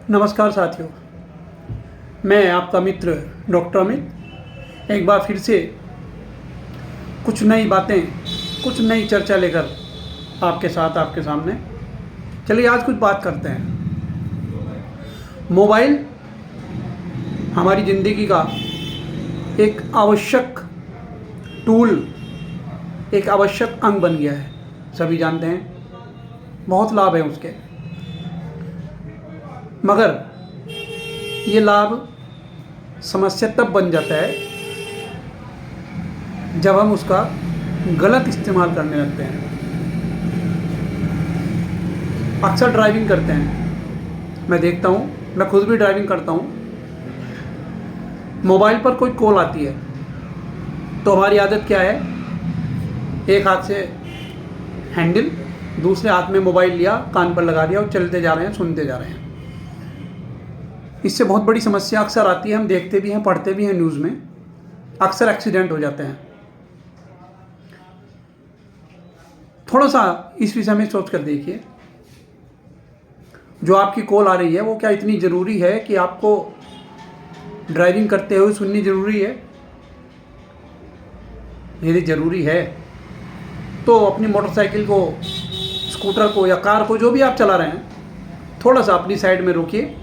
नमस्कार साथियों, मैं आपका मित्र डॉक्टर अमित एक बार फिर से कुछ नई बातें, कुछ नई चर्चा लेकर आपके सामने। चलिए आज कुछ बात करते हैं। मोबाइल हमारी ज़िंदगी का एक आवश्यक टूल, एक आवश्यक अंग बन गया है। सभी जानते हैं, बहुत लाभ है उसके, मगर ये लाभ समस्या तब बन जाता है जब हम उसका गलत इस्तेमाल करने लगते हैं। अक्सर ड्राइविंग करते हैं, मैं देखता हूँ, मैं खुद भी ड्राइविंग करता हूँ। मोबाइल पर कोई कॉल आती है तो हमारी आदत क्या है, एक हाथ से हैंडल, दूसरे हाथ में मोबाइल लिया, कान पर लगा दिया और चलते जा रहे हैं, सुनते जा रहे हैं। इससे बहुत बड़ी समस्या अक्सर आती है, हम देखते भी हैं, पढ़ते भी हैं न्यूज़ में, अक्सर एक्सीडेंट हो जाते हैं। थोड़ा सा इस विषय में सोच कर देखिए, जो आपकी कॉल आ रही है वो क्या इतनी ज़रूरी है कि आपको ड्राइविंग करते हुए सुननी ज़रूरी है? यदि ज़रूरी है तो अपनी मोटरसाइकिल को, स्कूटर को या कार को, जो भी आप चला रहे हैं, थोड़ा सा अपनी साइड में रोकिए,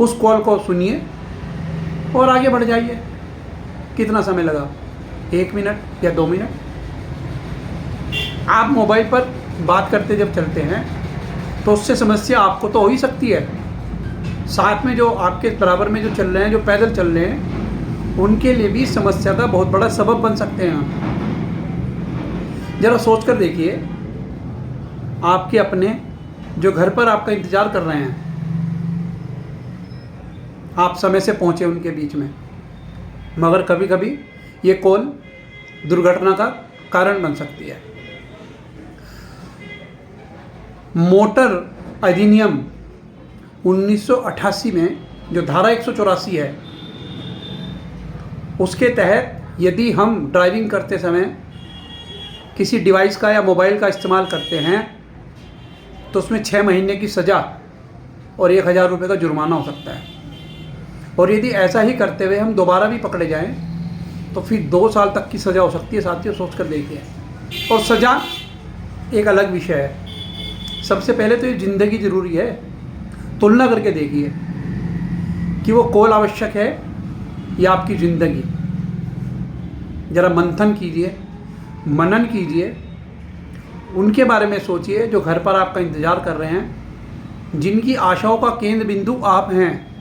उस कॉल को सुनिए और आगे बढ़ जाइए। कितना समय लगा? 1 मिनट या 2 मिनट। आप मोबाइल पर बात करते जब चलते हैं तो उससे समस्या आपको तो हो ही सकती है, साथ में जो आपके बराबर में जो चल रहे हैं, जो पैदल चल रहे हैं, उनके लिए भी समस्या का बहुत बड़ा सबब बन सकते हैं आप। ज़रा सोच कर देखिए, आपके अपने जो घर पर आपका इंतज़ार कर रहे हैं, आप समय से पहुंचे उनके बीच में, मगर कभी कभी ये कॉल दुर्घटना का कारण बन सकती है। मोटर अधिनियम 1988 में जो धारा 184 है, उसके तहत यदि हम ड्राइविंग करते समय किसी डिवाइस का या मोबाइल का इस्तेमाल करते हैं तो उसमें 6 महीने की सज़ा और 1000 रुपये का जुर्माना हो सकता है। और यदि ऐसा ही करते हुए हम दोबारा भी पकड़े जाएं तो फिर 2 साल तक की सज़ा हो सकती है। साथियों, सोच कर देखिए। और सज़ा एक अलग विषय है। सबसे पहले तो ये ज़िंदगी ज़रूरी है। तुलना करके देखिए कि वो कॉल आवश्यक है या आपकी ज़िंदगी। ज़रा मंथन कीजिए, मनन कीजिए, उनके बारे में सोचिए जो घर पर आपका इंतज़ार कर रहे हैं, जिनकी आशाओं का केंद्र बिंदु आप हैं,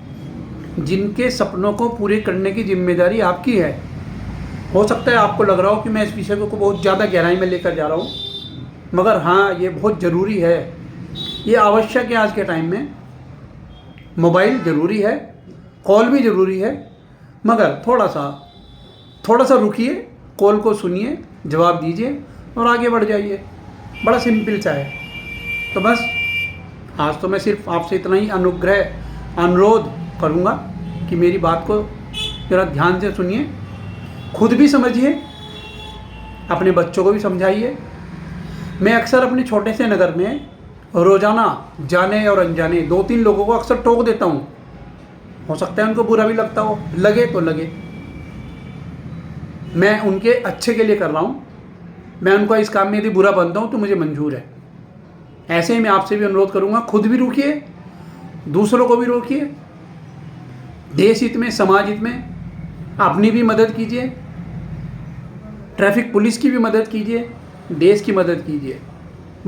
जिनके सपनों को पूरे करने की जिम्मेदारी आपकी है। हो सकता है आपको लग रहा हो कि मैं इस विषय को बहुत ज़्यादा गहराई में लेकर जा रहा हूँ, मगर हाँ, ये बहुत ज़रूरी है, ये आवश्यक है। आज के टाइम में मोबाइल ज़रूरी है, कॉल भी ज़रूरी है, मगर थोड़ा सा रुकिए, कॉल को सुनिए, जवाब दीजिए और आगे बढ़ जाइए। बड़ा सिंपल सा है। तो बस आज तो मैं सिर्फ आपसे इतना ही अनुरोध करूँगा कि मेरी बात को ज़रा ध्यान से सुनिए, खुद भी समझिए, अपने बच्चों को भी समझाइए। मैं अक्सर अपने छोटे से नगर में रोज़ाना जाने और अनजाने 2-3 लोगों को अक्सर टोक देता हूँ। हो सकता है उनको बुरा भी लगता हो, लगे तो लगे, मैं उनके अच्छे के लिए कर रहा हूँ। मैं उनको इस काम में यदि बुरा बनता हूँ तो मुझे मंजूर है। ऐसे ही मैं आपसे भी अनुरोध करूँगा, खुद भी रुकिए, दूसरों को भी रोकिए। देश हित में, समाज हित में अपनी भी मदद कीजिए, ट्रैफिक पुलिस की भी मदद कीजिए, देश की मदद कीजिए।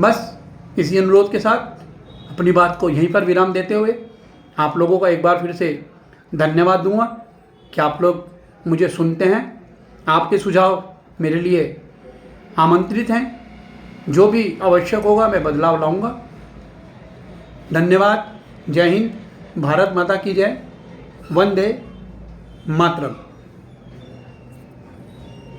बस इसी अनुरोध के साथ अपनी बात को यहीं पर विराम देते हुए आप लोगों का एक बार फिर से धन्यवाद दूंगा कि आप लोग मुझे सुनते हैं। आपके सुझाव मेरे लिए आमंत्रित हैं। जो भी आवश्यक होगा मैं बदलाव लाऊंगा। धन्यवाद। जय हिंद। भारत माता की जय। वंदे मातरम।